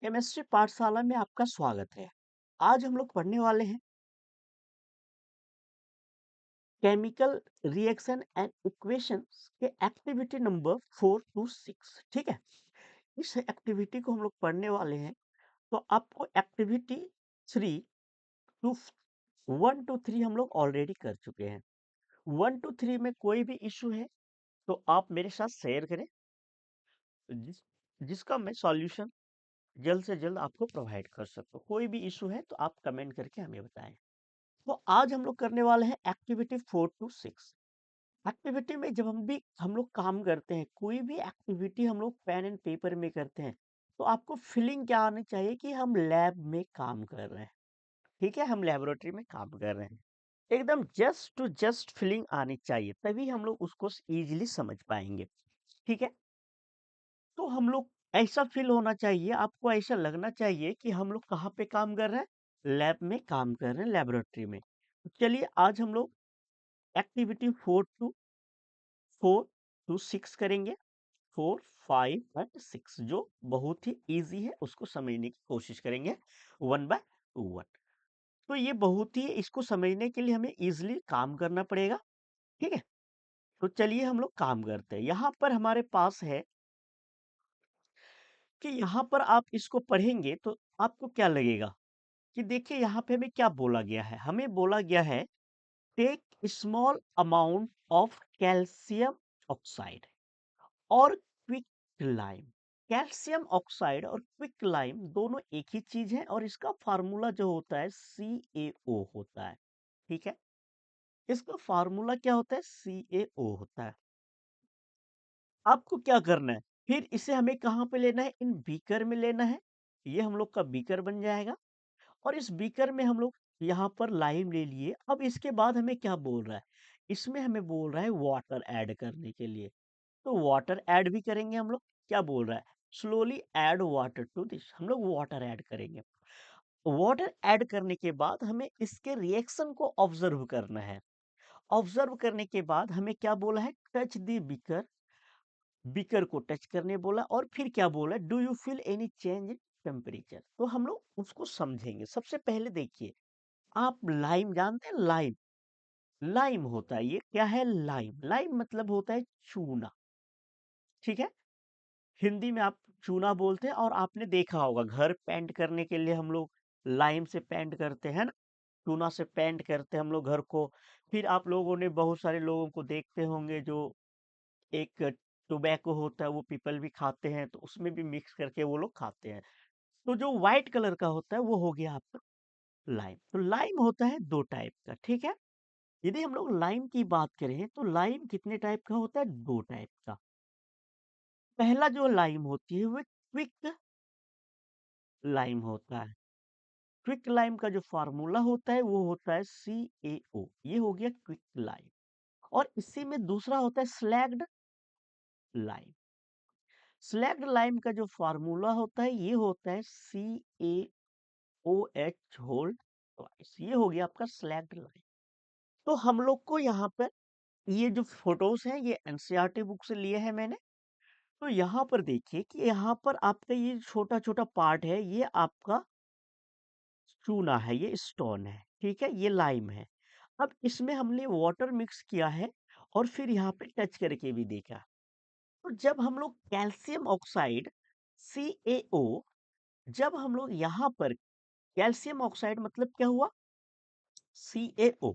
Chemistry पाठशाला में आपका स्वागत है। आज हम लोग पढ़ने वाले हैं केमिकल रिएक्शन एंड इक्वेशंस के एक्टिविटी नंबर 4 to 6। ठीक है, इस एक्टिविटी को हम लोग पढ़ने वाले हैं। तो आपको एक्टिविटी 1 to 3 हम लोग ऑलरेडी कर चुके हैं। 1 to 3 में कोई भी इशू है तो आप मेरे साथ शेयर करें, जिस जिसका मैं सॉल्यूशन जल्द से जल्द आपको प्रोवाइड कर सकूं। कोई भी इशू है तो आप कमेंट करके हमें बताएं। तो आज हम लोग करने वाले हैं एक्टिविटी 4 to 6। एक्टिविटी में जब हम लोग काम करते हैं, कोई भी एक्टिविटी हम लोग पेन एंड पेपर में करते हैं, तो आपको फीलिंग क्या आनी चाहिए कि हम लैब में काम कर रहे हैं। ठीक है, हम लेबोरेटरी में काम कर रहे हैं। एकदम जस्ट टू जस्ट फीलिंग आनी चाहिए, तभी हम लोग उसको इजीली समझ पाएंगे। ठीक है, तो हम लोग ऐसा फील होना चाहिए, आपको ऐसा लगना चाहिए कि हम लोग कहाँ पे काम कर रहे हैं, लैब में काम कर रहे हैं, लेबोरेटरी में। तो चलिए आज हम लोग एक्टिविटी 4 to 6 करेंगे। 4, 5 एंड 6 जो बहुत ही इजी है, उसको समझने की कोशिश करेंगे वन बाय वन। तो ये बहुत ही, इसको समझने के लिए हमें इजीली काम करना पड़ेगा। ठीक है, तो चलिए हम लोग काम करते हैं। यहाँ पर हमारे पास है कि यहाँ पर आप इसको पढ़ेंगे तो आपको क्या लगेगा कि देखिए यहाँ पे हमें क्या बोला गया है। हमें बोला गया है take small amount of calcium oxide और क्विक लाइम। कैल्शियम ऑक्साइड और क्विक लाइम दोनों एक ही चीज है और इसका फार्मूला जो होता है CaO होता है। ठीक है, इसका फार्मूला क्या होता है, CaO होता है। आपको क्या करना है, फिर इसे हमें कहाँ पे लेना है, इन बीकर में लेना है। ये हम लोग का बीकर बन जाएगा और इस बीकर में हम लोग यहाँ पर लाइम ले लिए। अब इसके बाद हमें क्या बोल रहा है, इसमें हमें बोल रहा है वाटर ऐड करने के लिए। तो वाटर ऐड भी करेंगे हम लोग। क्या बोल रहा है, slowly add water to this, हम लोग वाटर ऐड करेंगे। वाटर ऐड करने के बाद हमें इसके रिएक्शन को ऑब्जर्व करना है। ऑब्जर्व करने के बाद हमें क्या बोला है, टच द बीकर, बीकर को टच करने बोला। और फिर क्या बोला, do you feel any change in temperature. तो हम लोग उसको समझेंगे। सबसे पहले देखिए, आप लाइम जानते हैं, लाइम, लाइम होता है, ये क्या है, लाइम, लाइम मतलब होता है चूना। ठीक है, हिंदी में आप चूना बोलते हैं। और आपने देखा होगा घर पेंट करने के लिए हम लोग लाइम से पेंट करते हैं ना, चूना से पेंट करते हैं हम लोग घर को। फिर आप लोगों ने बहुत सारे लोगों को देखते होंगे जो एक टोबैको होता है, वो पीपल भी खाते हैं, तो उसमें भी मिक्स करके वो लोग खाते हैं। तो जो व्हाइट कलर का होता है वो हो गया आपका लाइम। तो लाइम होता है दो टाइप का। ठीक है, यदि हम लोग लाइम की बात करें तो लाइम कितने टाइप का होता है, दो टाइप का। पहला जो लाइम होती है वो क्विक लाइम होता है। क्विक लाइम का जो फार्मूला होता है वो होता है CaO, ये हो गया क्विक लाइम। और इसी में दूसरा होता है स्लैग्ड लाइम। स्लैग्ड लाइम का जो फार्मूला होता है ये होता है CaOH होल ट्वाइस, ये हो गया आपका स्लैग्ड लाइम। तो हम लोग को यहाँ पर ये जो फोटोज हैं ये एनसीईआरटी बुक से लिए हैं मैंने। तो यहाँ पर देखिए कि यहाँ पर आपका ये छोटा छोटा पार्ट है, ये आपका चूना है, ये स्टोन है। ठीक है, ये लाइम है। अब इसमें हमने वाटर मिक्स किया है और फिर यहाँ पे टच करके भी देखा। तो जब हम लोग कैल्शियम ऑक्साइड CaO, जब हम लोग यहाँ पर कैल्शियम ऑक्साइड मतलब क्या हुआ, CaO,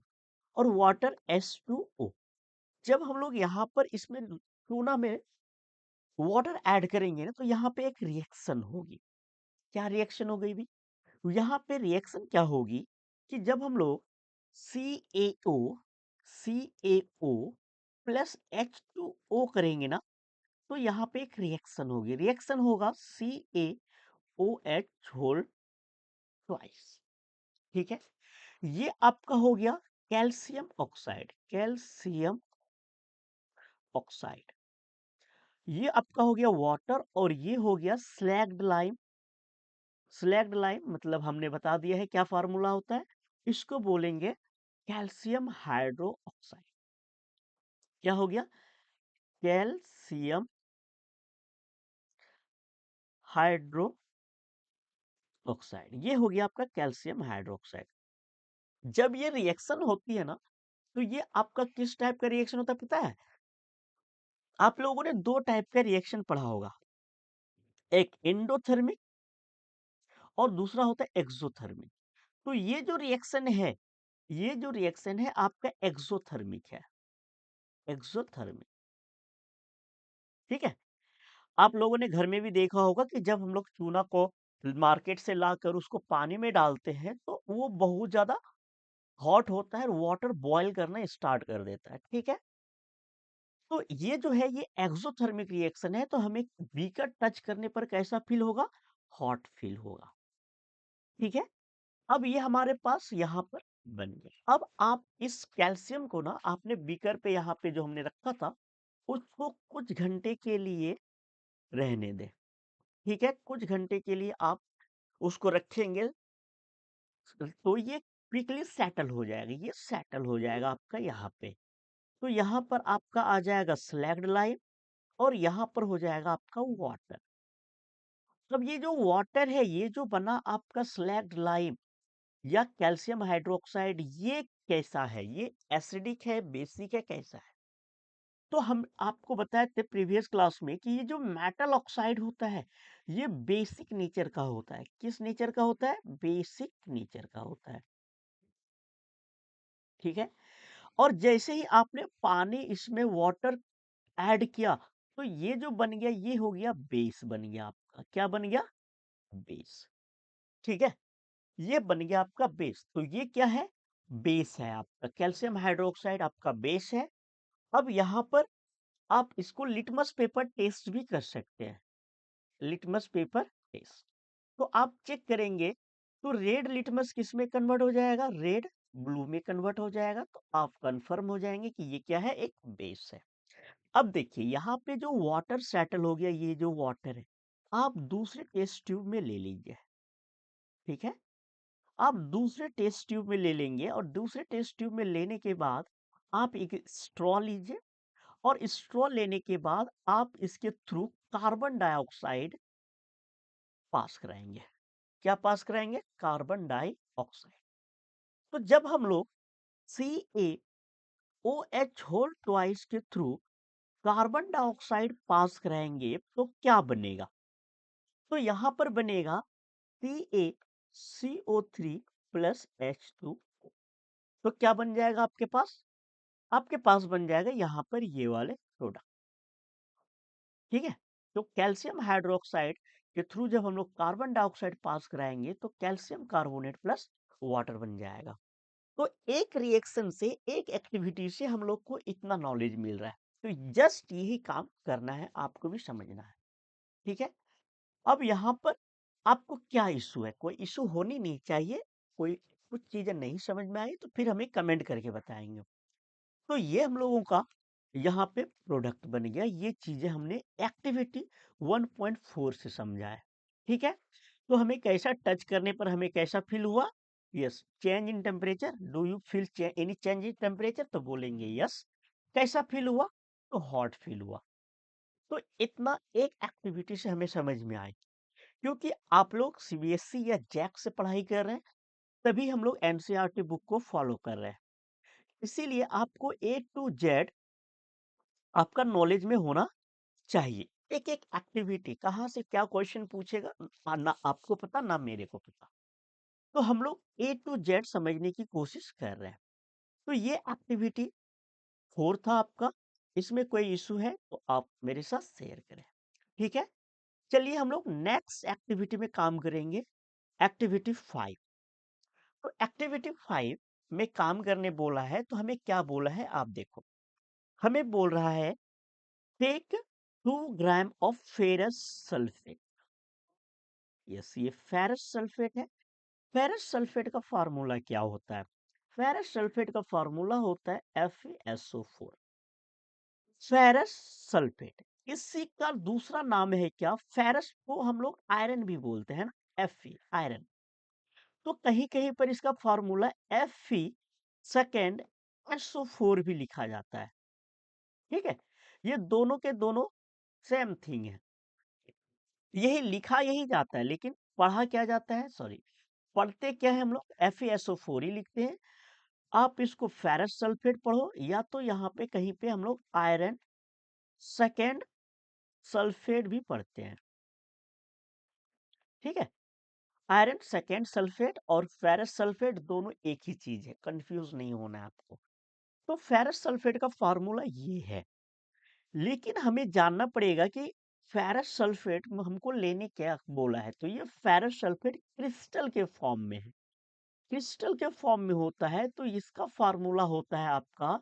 और वाटर H2O, जब हम लोग यहाँ पर इसमें चूना में वाटर ऐड करेंगे ना, तो यहाँ पे एक रिएक्शन होगी। क्या रिएक्शन हो गई भी, यहाँ पे रिएक्शन क्या होगी कि जब हम लोग CaO CaO प्लस H2O करेंगे ना, तो यहाँ पे एक रिएक्शन होगी। रिएक्शन होगा CaOH होल ट्वाइस। ठीक है, ये आपका हो गया कैल्शियम ऑक्साइड, कैल्शियम ऑक्साइड। ये आपका हो गया वाटर और ये हो गया स्लैग्ड लाइम। स्लैग्ड लाइम मतलब हमने बता दिया है क्या फार्मूला होता है, इसको बोलेंगे कैल्शियम हाइड्रो ऑक्साइड। क्या हो गया, कैल्शियम हाइड्रो ऑक्साइड, ये हो गया आपका कैल्शियम हाइड्रोक्साइड। जब ये रिएक्शन होती है ना, तो ये आपका किस टाइप का रिएक्शन होता है पता है? आप लोगों ने दो टाइप का रिएक्शन पढ़ा होगा, एक एंडोथर्मिक और दूसरा होता है एक्सोथर्मिक। तो ये जो रिएक्शन है आपका एक्सोथर्मिक है, एक्सोथर्मिक। ठीक है। आप लोगों ने घर में भी देखा होगा कि जब हम लोग चूना को मार्केट से लाकर उसको पानी में डालते हैं तो वो बहुत ज्यादा हॉट होता है, वाटर बॉयल करना स्टार्ट कर देता है। ठीक है। तो ये जो है ये एक्सोथर्मिक रिएक्शन है, तो हमें बीकर टच करने पर कैसा फील होगा? हॉट फील होगा। ठीक है। अब ये हमारे पास यहाँ पर बन गया। अब आप इस कैल्शियम को ना आपने बीकर पे यहाँ पे जो हमने रखा था उसको कुछ घंटे के लिए रहने दें। ठीक है, कुछ घंटे के लिए आप उसको रखेंगे तो ये क्विकली सेटल हो जाएगा, ये सेटल हो जाएगा आपका यहाँ पे। तो यहाँ पर आपका आ जाएगा स्लैग्ड लाइम और यहाँ पर हो जाएगा आपका वाटर। अब ये जो वाटर है, ये जो बना आपका स्लैग्ड लाइम या कैल्शियम हाइड्रोक्साइड, ये कैसा है? ये एसिडिक है, बेसिक है, कैसा है? तो हम आपको बताए थे प्रीवियस क्लास में कि ये जो मेटल ऑक्साइड होता है ये बेसिक नेचर का होता है। किस नेचर का होता है? बेसिक नेचर का होता है। ठीक है। और जैसे ही आपने पानी इसमें वाटर ऐड किया तो ये जो बन गया ये हो गया बेस, बन गया आपका क्या बन गया? बेस। ठीक है। ये बन गया आपका बेस। तो ये क्या है? बेस है आपका, कैल्शियम हाइड्रोक्साइड आपका बेस है। अब यहाँ पर आप इसको लिटमस पेपर टेस्ट भी कर सकते हैं, लिटमस पेपर टेस्ट। तो आप चेक करेंगे तो रेड लिटमस किस में कन्वर्ट हो जाएगा? रेड ब्लू में कन्वर्ट हो जाएगा। तो आप कंफर्म हो जाएंगे कि ये क्या है? एक बेस है। अब देखिए यहाँ पे जो वाटर सेटल हो गया, ये जो वाटर है आप दूसरे टेस्ट ट्यूब में ले लीजिए। ठीक है। आप दूसरे टेस्ट ट्यूब में ले लेंगे और दूसरे टेस्ट ट्यूब में लेने के बाद आप एक स्ट्रॉ लीजिए और स्ट्रॉ लेने के बाद आप इसके थ्रू कार्बन डाइऑक्साइड पास कराएंगे। क्या पास कराएंगे? Carbon dioxide. तो जब हम लोग CaOH होल ट्वाइस के थ्रू कार्बन डाइऑक्साइड पास कराएंगे तो क्या बनेगा? तो यहां पर बनेगा CaCO3 प्लस H2। तो क्या बन जाएगा आपके पास? आपके पास बन जाएगा यहाँ पर ये वाले प्रोडक्ट। ठीक है। तो कैल्शियम हाइड्रोक्साइड के थ्रू जब हम लोग कार्बन डाइऑक्साइड पास कराएंगे तो कैल्शियम कार्बोनेट प्लस वाटर बन जाएगा। तो एक रिएक्शन से, एक एक्टिविटी से हम लोग को इतना नॉलेज मिल रहा है। तो जस्ट यही काम करना है, आपको भी समझना है। ठीक है। अब यहाँ पर आपको क्या इशू है? कोई इशू होनी नहीं चाहिए। कोई कुछ चीजें नहीं समझ में आई तो फिर हमें कमेंट करके बताएंगे। तो ये हम लोगों का यहाँ पे प्रोडक्ट बन गया। ये चीजें हमने एक्टिविटी 1.4 से समझा है। ठीक है। तो हमें कैसा टच करने पर हमें कैसा फील हुआ? Yes. Change in temperature, do you feel any change in temperature? तो बोलेंगे यस। कैसा फील हुआ? तो हॉट फील हुआ। तो इतना एक एक्टिविटी से हमें समझ में आए। क्योंकि आप लोग CBSE या जैक से पढ़ाई कर रहे हैं तभी हम लोग NCERT बुक को फॉलो कर रहे हैं। इसीलिए आपको A to Z आपका नॉलेज में होना चाहिए। एक एक एक्टिविटी कहाँ से क्या क्वेश्चन पूछेगा ना आपको पता ना मेरे को पता। तो हम लोग A to Z समझने की कोशिश कर रहे हैं। तो ये एक्टिविटी 4 था आपका। इसमें कोई इशू है तो आप मेरे साथ शेयर करें। ठीक है। चलिए हम लोग नेक्स्ट एक्टिविटी में काम करेंगे, एक्टिविटी 5। तो एक्टिविटी 5 में काम करने बोला है तो हमें क्या बोला है आप देखो। हमें बोल रहा है take 2 gram of ferrous sulphate. Yes, ये फेरस सल्फेट है। फेरस सल्फेट का फार्मूला क्या होता है? फेरस सल्फेट का फार्मूला होता है FeSO4। फेरस सल्फेट, इसी का दूसरा नाम है क्या? फेरस को हम लोग आयरन भी बोलते हैं ना, Fe आयरन। तो कहीं कहीं पर इसका फार्मूला Fe सेकेंड SO4 भी लिखा जाता है। ठीक है। ये दोनों के दोनों सेम थिंग है, यही लिखा यही जाता है लेकिन पढ़ा क्या जाता है, सॉरी, पढ़ते क्या है हम लोग, FeSO4 ही लिखते हैं। आप इसको फेरस सल्फेट पढ़ो, या तो यहाँ पे कहीं पे हम लोग आयरन सेकेंड सल्फेट भी पढ़ते हैं, ठीक है। आयरन सेकेंड सल्फेट और फेरस सल्फेट दोनों एक ही चीज है, कंफ्यूज नहीं होना है आपको। तो फेरस सल्फेट का फार्मूला ये है, लेकिन हमें जानना पड़ेगा कि फेरस सल्फेट में हमको लेने क्या बोला है। तो ये फेरस सल्फेट क्रिस्टल के फॉर्म में है, क्रिस्टल के फॉर्म में होता है, तो इसका फार्मूला होता है आपका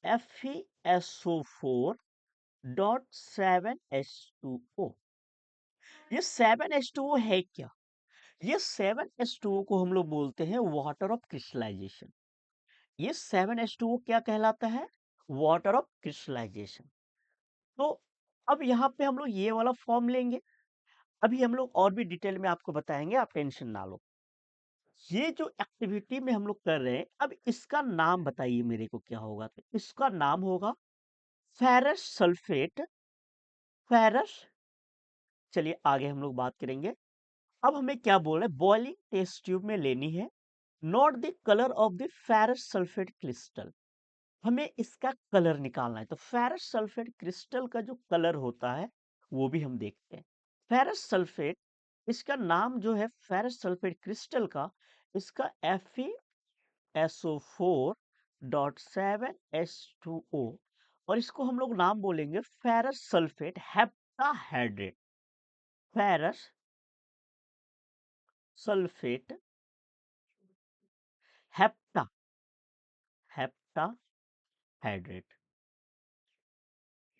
FeSO4.7H2O। ये 7H2O है क्या? ये 7H2O को हम लोग बोलते हैं वाटर ऑफ क्रिस्टलाइजेशन। ये 7H2O क्या कहलाता है? Water of crystallisation. तो अब यहाँ पे हम लोग ये वाला फॉर्म लेंगे, अभी हम लोग और भी डिटेल में आपको बताएंगे, आप टेंशन ना लो। ये जो एक्टिविटी में हम लोग कर रहे हैं, अब इसका नाम बताइए मेरे को क्या होगा। तो इसका नाम होगा फेरस सल्फेट, फेरस, चलिए आगे हम लोग बात करेंगे। अब हमें क्या बोल रहे हैं, बॉइलिंग टेस्ट ट्यूब में लेनी है, not the colour of the ferrous sulphate crystal. हमें इसका कलर निकालना है, तो फेरस सल्फेट क्रिस्टल का जो कलर होता है वो भी हम देखते हैं। फेरस सल्फेट, इसका नाम जो है फेरस सल्फेट क्रिस्टल का, इसका FeSO4.7H2O, और इसको हम लोग नाम बोलेंगे ferrous sulphate heptahydrate. Ferrous sulphate hepta heptahydrate,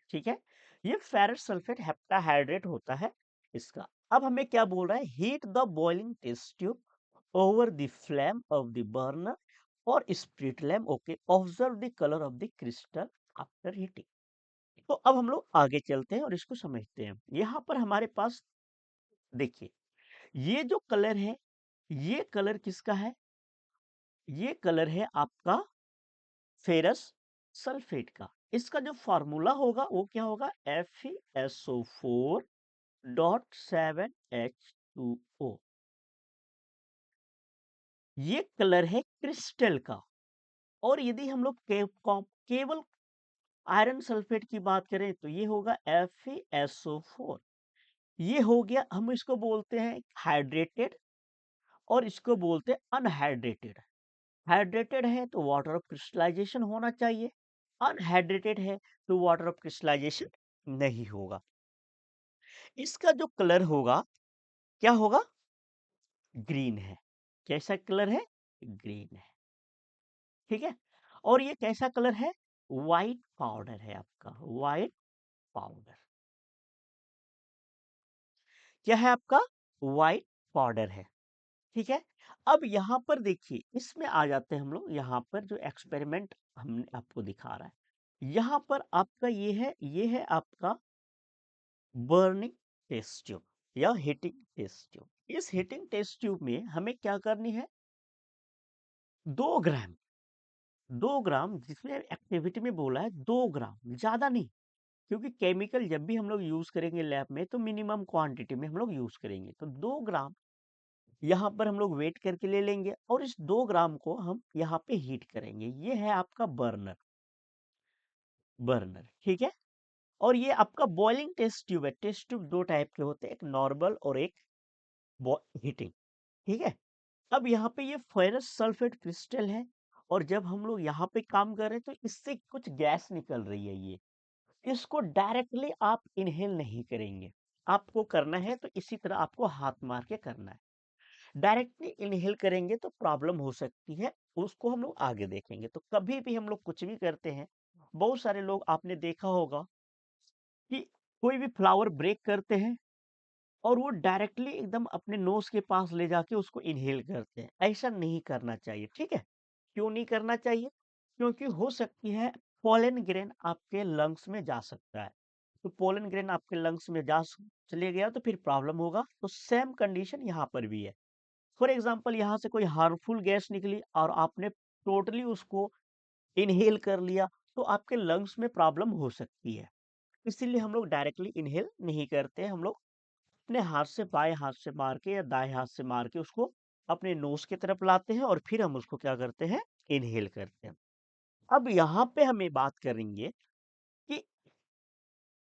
ठीक है। ये फेरस सल्फेट हेप्टाहाइड्रेट होता है इसका। अब हमें क्या बोल रहा है, heat the boiling test tube over the flame of the burner और spirit lamp, okay, observe the colour of the crystal after heating. तो अब हम लोग आगे चलते हैं और इसको समझते हैं। यहाँ पर हमारे पास देखिए, ये जो कलर है, ये कलर किसका है? ये कलर है आपका फेरस सल्फेट का। इसका जो फॉर्मूला होगा वो क्या होगा, FeSO4.7H2O। ये कलर है क्रिस्टल का। और यदि हम लोग केवल आयरन सल्फेट की बात करें तो ये होगा FeSO4। ये हो गया, हम इसको बोलते हैं हाइड्रेटेड, और इसको बोलते हैं अनहाइड्रेटेड। हाइड्रेटेड है तो वाटर ऑफ क्रिस्टलाइजेशन होना चाहिए, अनहाइड्रेटेड है तो वाटर ऑफ क्रिस्टलाइजेशन नहीं होगा। इसका जो कलर होगा क्या होगा, ग्रीन है। कैसा कलर है, ग्रीन है, ठीक है। और ये कैसा कलर है, व्हाइट पाउडर है आपका, व्हाइट पाउडर। क्या है आपका, व्हाइट पाउडर है, ठीक है। अब यहाँ पर देखिए, इसमें आ जाते हैं हम लोग, यहाँ पर जो एक्सपेरिमेंट हमने आपको दिखा रहा है, यहाँ पर आपका ये है आपका बर्निंग टेस्ट ट्यूब या हीटिंग टेस्ट ट्यूब। इस हीटिंग टेस्ट ट्यूब में हमें क्या करनी है, 2 ग्राम, 2 ग्राम, जिसमें एक्टिविटी में बोला है 2 ग्राम, ज्यादा नहीं, क्योंकि केमिकल जब भी हम लोग यूज करेंगे लैब में तो मिनिमम क्वांटिटी में हम लोग यूज करेंगे। तो 2 ग्राम यहाँ पर हम लोग वेट करके ले लेंगे, और इस 2 ग्राम को हम यहाँ पे हीट करेंगे। ये है आपका बर्नर, बर्नर, ठीक है। और ये आपका बॉइलिंग टेस्ट ट्यूब है। टेस्ट ट्यूब 2 टाइप के होते हैं, एक नॉर्मल और एक हीटिंग, ठीक है। अब यहाँ पे ये फेरस सल्फेट क्रिस्टल है, और जब हम लोग यहाँ पे काम कर रहे हैं तो इससे कुछ गैस निकल रही है। ये, इसको डायरेक्टली आप इनहेल नहीं करेंगे, आपको करना है तो इसी तरह आपको हाथ मार के करना है। डायरेक्टली इनहेल करेंगे तो प्रॉब्लम हो सकती है, उसको हम लोग आगे देखेंगे। तो कभी भी हम लोग कुछ भी करते हैं, बहुत सारे लोग आपने देखा होगा कि कोई भी फ्लावर ब्रेक करते हैं और वो डायरेक्टली एकदम अपने नोज के पास ले जाके उसको इनहेल करते हैं। ऐसा नहीं करना चाहिए, ठीक है। क्यों नहीं करना चाहिए, क्योंकि हो सकती है पोलन ग्रेन आपके लंग्स में जा सकता है। तो पोलन ग्रेन आपके लंग्स में चले गया तो फिर प्रॉब्लम होगा। तो सेम कंडीशन यहाँ पर भी है। फॉर एग्जाम्पल, यहाँ से कोई हार्मफुल गैस निकली और आपने टोटली उसको इनहेल कर लिया, तो आपके लंग्स में प्रॉब्लम हो सकती है। इसीलिए हम लोग डायरेक्टली इनहेल नहीं करते हैं, हम लोग अपने हाथ से बाएं हाथ से मार के या दाएं हाथ से मार के उसको अपने नोज की तरफ लाते हैं और फिर हम उसको क्या करते हैं, इनहेल करते हैं। अब यहाँ पे हमें बात करेंगे कि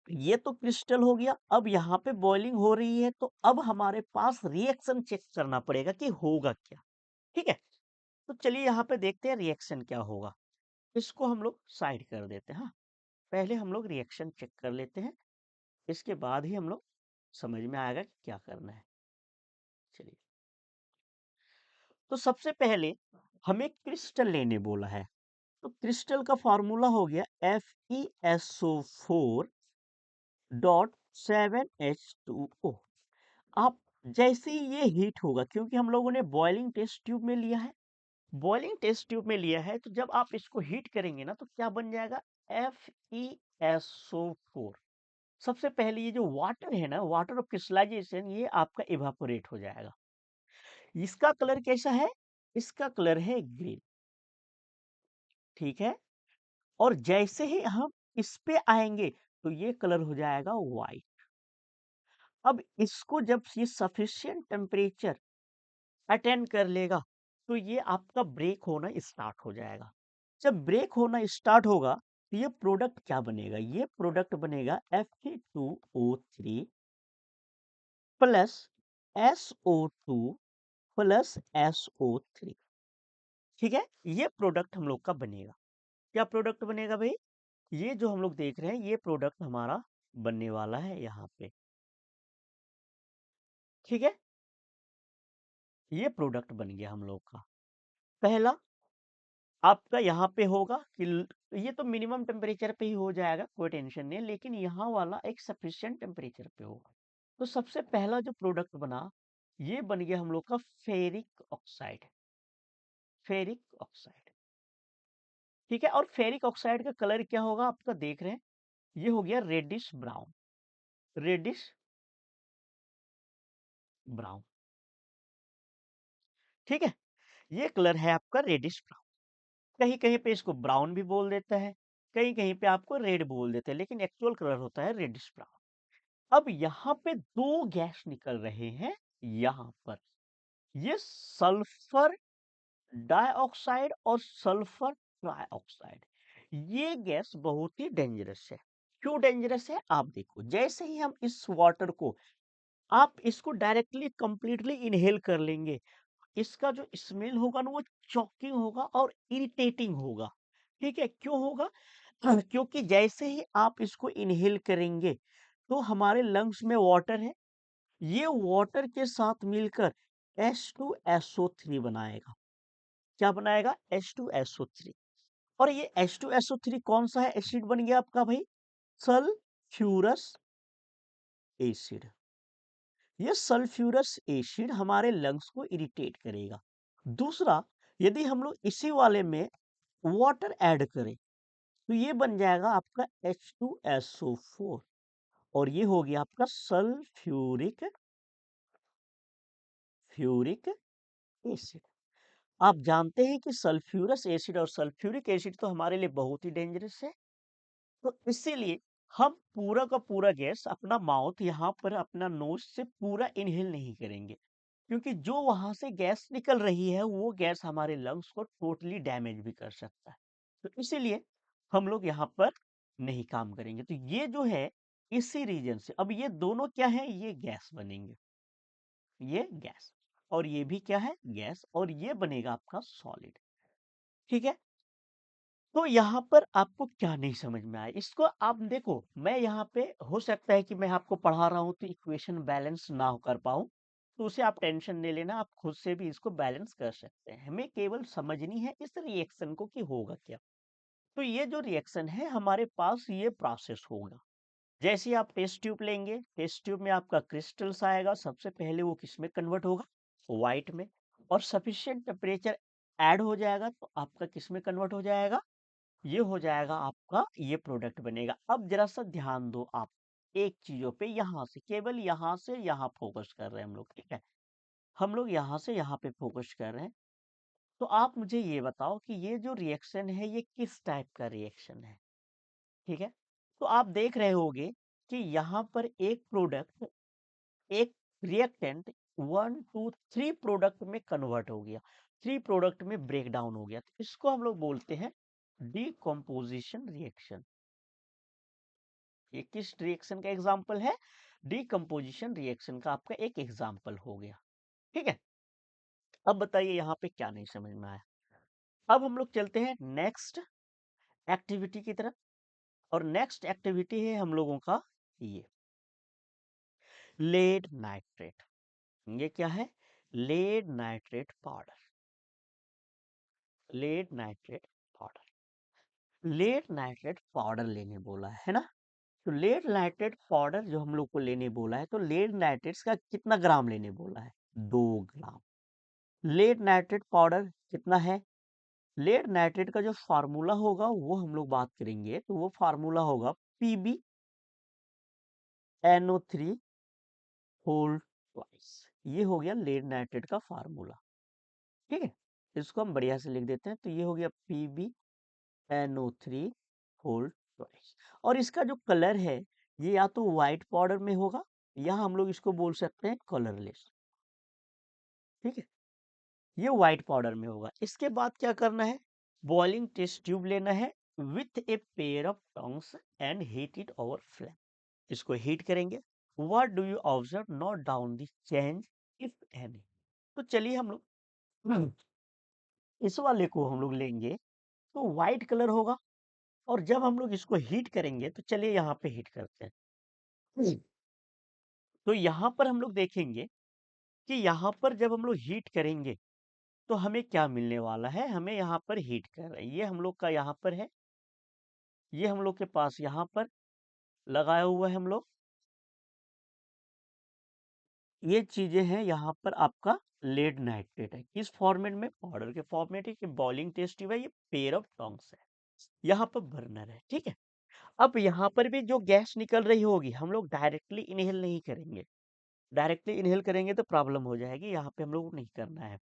ये तो क्रिस्टल हो गया, अब यहाँ पे बॉइलिंग हो रही है, तो अब हमारे पास रिएक्शन चेक करना पड़ेगा कि होगा क्या। ठीक है, तो चलिए यहाँ पे देखते हैं रिएक्शन क्या होगा। इसको हम लोग साइड कर देते हैं। हाँ, पहले हम लोग रिएक्शन चेक कर लेते हैं, इसके बाद ही हम लोग समझ में आएगा कि क्या करना है। चलिए, तो सबसे पहले हमें क्रिस्टल लेने बोला है, तो क्रिस्टल का फॉर्मूला हो गया FeSO4.7H2O। आप जैसे ही ये हीट होगा, क्योंकि हम लोगों ने बॉइलिंग टेस्ट ट्यूब में लिया है, बॉइलिंग टेस्ट ट्यूब में लिया है, तो जब आप इसको हीट करेंगे ना तो क्या बन जाएगा, FeSO4। सबसे पहले ये जो वाटर है ना, वाटर ऑफ क्रिस्टलाइजेशन, ये आपका इवापोरेट हो जाएगा। इसका कलर कैसा है, इसका कलर है ग्रीन। ठीक है, और जैसे ही हम इस पे आएंगे तो ये कलर हो जाएगा व्हाइट। अब इसको जब ये सफिशिएंट टेम्परेचर अटेंड कर लेगा तो ये आपका ब्रेक होना स्टार्ट हो जाएगा। जब ब्रेक होना स्टार्ट होगा तो ये प्रोडक्ट क्या बनेगा, ये प्रोडक्ट बनेगा Fe2O3 plus SO2 plus SO3। ठीक है, ये प्रोडक्ट हम लोग का बनेगा। क्या प्रोडक्ट बनेगा भाई, ये जो हम लोग देख रहे हैं ये प्रोडक्ट हमारा बनने वाला है यहाँ पे। ठीक है, ये प्रोडक्ट बन गया हम लोग का। पहला आपका यहाँ पे होगा कि ये तो मिनिमम टेम्परेचर पे ही हो जाएगा, कोई टेंशन नहीं, लेकिन यहाँ वाला एक सफिशिएंट टेम्परेचर पे होगा। तो सबसे पहला जो प्रोडक्ट बना, ये बन गया हम लोग का फेरिक ऑक्साइड। फेरिक ऑक्साइड, ठीक है, और फेरिक ऑक्साइड का कलर क्या होगा आपका देख रहे हैं, ये हो गया रेडिश ब्राउन। रेडिश ब्राउन, ठीक है, ये कलर है आपका रेडिश ब्राउन। कहीं कहीं पे इसको ब्राउन भी बोल देता है, कहीं कहीं पे आपको रेड बोल देते हैं, लेकिन एक्चुअल कलर होता है रेडिश ब्राउन। अब यहाँ पे दो गैस निकल रहे हैं, यहाँ पर ये सल्फर डाइऑक्साइड और सल्फर ट्राइऑक्साइड। ये गैस बहुत ही डेंजरस है। क्यों डेंजरस है, आप देखो, जैसे ही हम इस वाटर को, आप इसको डायरेक्टली कंप्लीटली इनहेल कर लेंगे, इसका जो स्मेल होगा ना वो चॉकिंग होगा और इरिटेटिंग होगा। ठीक है, क्यों होगा, क्योंकि जैसे ही आप इसको इनहेल करेंगे तो हमारे लंग्स में वाटर है, ये वाटर के साथ मिलकर H2SO3 बनाएगा। क्या बनाएगा, H2SO3। और ये H2SO3 कौन सा है, एसिड बन गया आपका भाई, सल्फ्यूरस एसिड। ये सल्फ्यूरस एसिड हमारे लंग्स को इरिटेट करेगा। दूसरा, यदि हम लोग इसी वाले में वाटर ऐड करें तो ये बन जाएगा आपका H2SO4, और ये हो गया आपका सल्फ्यूरिक फ्यूरिक एसिड। आप जानते हैं कि सल्फ्यूरस एसिड और सल्फ्यूरिक एसिड तो हमारे लिए बहुत ही डेंजरस है, तो इसीलिए हम पूरा का पूरा गैस अपना माउथ यहाँ पर अपना नोज से पूरा इनहेल नहीं करेंगे, क्योंकि जो वहां से गैस निकल रही है वो गैस हमारे लंग्स को टोटली डैमेज भी कर सकता है। तो इसीलिए हम लोग यहाँ पर नहीं काम करेंगे। तो ये जो है, इसी रीजन से अब ये दोनों क्या है, ये गैस बनेंगे, ये गैस, और ये भी क्या है, गैस, और ये बनेगा आपका सॉलिड। ठीक है, तो यहाँ पर आपको क्या नहीं समझ में आया, इसको आप देखो, मैं यहाँ पे हो सकता है कि मैं आपको पढ़ा रहा हूँ तो इक्वेशन बैलेंस ना हो कर पाऊँ, तो उसे आप टेंशन नहीं लेना, आप खुद से भी इसको बैलेंस कर सकते हैं। हमें केवल समझनी है इस रिएक्शन को कि होगा क्या। तो ये जो रिएक्शन है हमारे पास, ये प्रोसेस होगा। जैसे ही आप टेस्ट ट्यूब लेंगे, टेस्ट ट्यूब में आपका क्रिस्टल्स आएगा, सबसे पहले वो किस में कन्वर्ट होगा, व्हाइट में, और सफिशिएंट टेम्परेचर ऐड हो जाएगा तो आपका किस में कन्वर्ट हो जाएगा, ये हो जाएगा आपका, ये प्रोडक्ट बनेगा। अब जरा सा ध्यान दो आप एक चीजों पे, यहाँ से, केवल यहाँ से यहाँ फोकस कर रहे हैं हम लोग, ठीक है, हम लोग यहाँ से यहाँ पे फोकस कर रहे हैं। तो आप मुझे ये बताओ कि ये जो रिएक्शन है ये किस टाइप का रिएक्शन है। ठीक है, तो आप देख रहे होगे कि यहाँ पर एक प्रोडक्ट एक रिएक्टेंट 1 to 3 प्रोडक्ट में कन्वर्ट हो गया, 3 प्रोडक्ट में ब्रेक डाउन हो गया, तो इसको हम लोग बोलते हैं डीकम्पोजिशन रिएक्शन। ये किस रिएक्शन का एग्जाम्पल है? डीकम्पोजिशन रिएक्शन का आपका एक एग्जाम्पल हो गया। ठीक है, अब बताइए यहाँ पे क्या नहीं समझ में आया। अब हम लोग चलते हैं नेक्स्ट एक्टिविटी की तरफ, और नेक्स्ट एक्टिविटी है हम लोगों का ये लेड नाइट्रेट। ये क्या है? Lead nitrate powder. Lead nitrate powder, lead nitrate powder लेने बोला है ना? तो लेड नाइट्रेट पाउडर जो हम लोग को लेने बोला है, तो लेड नाइट्रेट्स का कितना ग्राम लेने बोला है? 2 ग्राम। लेड नाइट्रेट पाउडर कितना है? लेड नाइट्रेट का जो फार्मूला होगा वो हम लोग बात करेंगे, तो वो फार्मूला होगा PbNO3 होल ट्वाइस। ये हो गया लेड नाइट्रेट का फार्मूला। ठीक है, इसको हम बढ़िया से लिख देते हैं, तो ये हो गया PbNO3 होल ट्वाइस। और इसका जो कलर है, ये या तो व्हाइट पाउडर में होगा, या हम लोग इसको बोल सकते हैं कलरलेस। ठीक है, ये व्हाइट पाउडर में होगा। इसके बाद क्या करना है? बॉइलिंग टेस्ट ट्यूब लेना है with a pair of tongues and heat it over flame. इसको हीट करेंगे। What do you observe? Note down the change if any. तो चलिए हम लोग इस वाले को हम लोग लेंगे, तो व्हाइट कलर होगा। और जब हम लोग इसको हीट करेंगे, तो चलिए यहाँ पे हीट करते हैं। तो यहाँ पर हम लोग देखेंगे कि यहाँ पर जब हम लोग हीट करेंगे, तो हमें क्या मिलने वाला है? हमें यहाँ पर हीट कर रहे हैं, ये हम लोग का यहाँ पर है, ये हम लोग के पास यहाँ पर लगाया हुआ है हम लोग। ये चीजें हैं यहाँ पर आपका लेड नाइट्रेट है। किस फॉर्मेट में? पाउडर के फॉर्मेट है, कि बॉइलिंग टेस्ट ट्यूब है, ये पेयर ऑफ टोंग्स है, यहाँ पर बर्नर है। ठीक है, अब यहाँ पर भी जो गैस निकल रही होगी, हम लोग डायरेक्टली इनहेल नहीं करेंगे। डायरेक्टली इनहेल करेंगे तो प्रॉब्लम हो जाएगी, यहाँ पे हम लोग को नहीं करना है।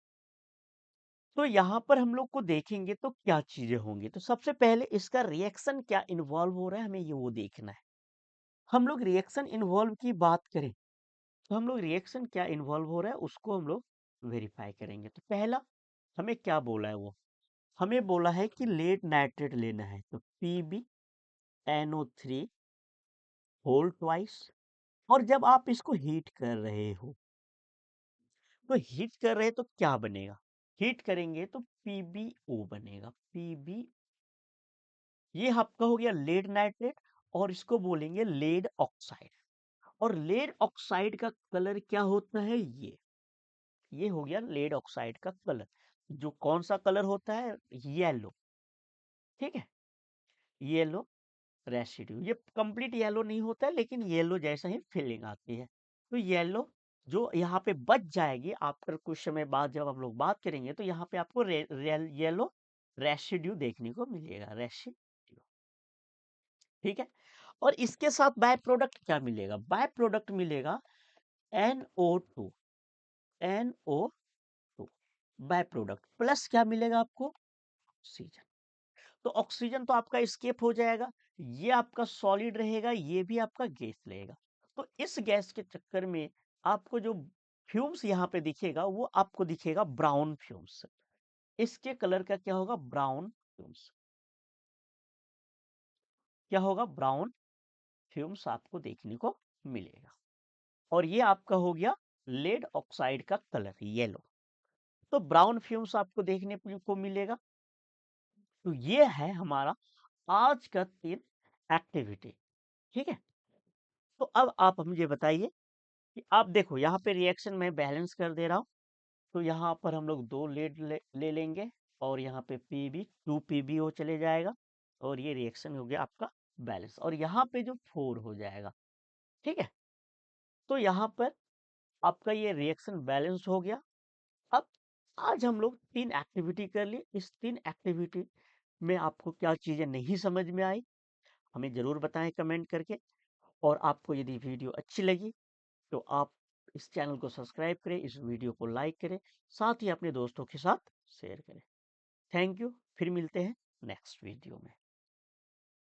तो यहाँ पर हम लोग को देखेंगे तो क्या चीजें होंगी। तो सबसे पहले इसका रिएक्शन क्या इन्वॉल्व हो रहा है, हमें ये वो देखना है। हम लोग रिएक्शन इन्वॉल्व की बात करें, तो हम लोग रिएक्शन क्या इन्वॉल्व हो रहा है उसको हम लोग वेरीफाई करेंगे। तो पहला हमें क्या बोला है? वो हमें बोला है कि लेड नाइट्रेट लेना है, तो PbNO3 होल ट्वाइस। और जब आप इसको हीट कर रहे हो, तो हीट कर रहे हैं तो क्या बनेगा? हीट करेंगे तो PbO बनेगा। पीबी, ये आपका हो गया लेड नाइट्रेट, और इसको बोलेंगे लेड ऑक्साइड। और लेड ऑक्साइड का कलर क्या होता है? ये हो गया लेड ऑक्साइड का कलर। जो कौन सा कलर होता है? येलो। ठीक है, येलो रेसिड्यू। ये कंप्लीट येलो नहीं होता है, लेकिन येलो जैसा ही फीलिंग आती है। तो येलो जो यहाँ पे बच जाएगी, आफ्टर कुछ समय बाद जब हम लोग बात करेंगे, तो यहाँ पे आपको येलो रेसिड्यू देखने को मिलेगा, रेसिड्यू। ठीक है, और इसके साथ बाय प्रोडक्ट क्या मिलेगा? बाय प्रोडक्ट मिलेगा NO2। NO2 by product, plus क्या मिलेगा आपको? ऑक्सीजन। तो ऑक्सीजन तो आपका स्केप हो जाएगा, ये आपका सॉलिड रहेगा, ये भी आपका गैस रहेगा। तो इस गैस के चक्कर में आपको जो फ्यूम्स यहाँ पे दिखेगा, वो आपको दिखेगा ब्राउन फ्यूम्स। इसके कलर का क्या होगा? Brown fumes. क्या होगा? ब्राउन फ्यूम्स आपको देखने को मिलेगा। और ये आपका हो गया लेड ऑक्साइड का कलर, येलो। तो ब्राउन फ्यूम्स आपको देखने को मिलेगा। तो ये है हमारा आज का 3 एक्टिविटी। ठीक है, तो अब आप मुझे बताइए कि आप देखो यहाँ पे रिएक्शन मैं बैलेंस कर दे रहा हूँ। तो यहाँ पर हम लोग 2 लीड ले लेंगे, और यहाँ पे पीबी 2 PbO चले जाएगा, और ये रिएक्शन हो गया आपका बैलेंस। और यहाँ पे जो 4 हो जाएगा। ठीक है, तो यहाँ पर आपका ये रिएक्शन बैलेंस हो गया। अब आज हम लोग 3 एक्टिविटी कर ली। इस 3 एक्टिविटी में आपको क्या चीजें नहीं समझ में आई, हमें जरूर बताएं कमेंट करके। और आपको यदि वीडियो अच्छी लगी, तो आप इस चैनल को सब्सक्राइब करें, इस वीडियो को लाइक करें, साथ ही अपने दोस्तों के साथ शेयर करें। थैंक यू, फिर मिलते हैं नेक्स्ट वीडियो में।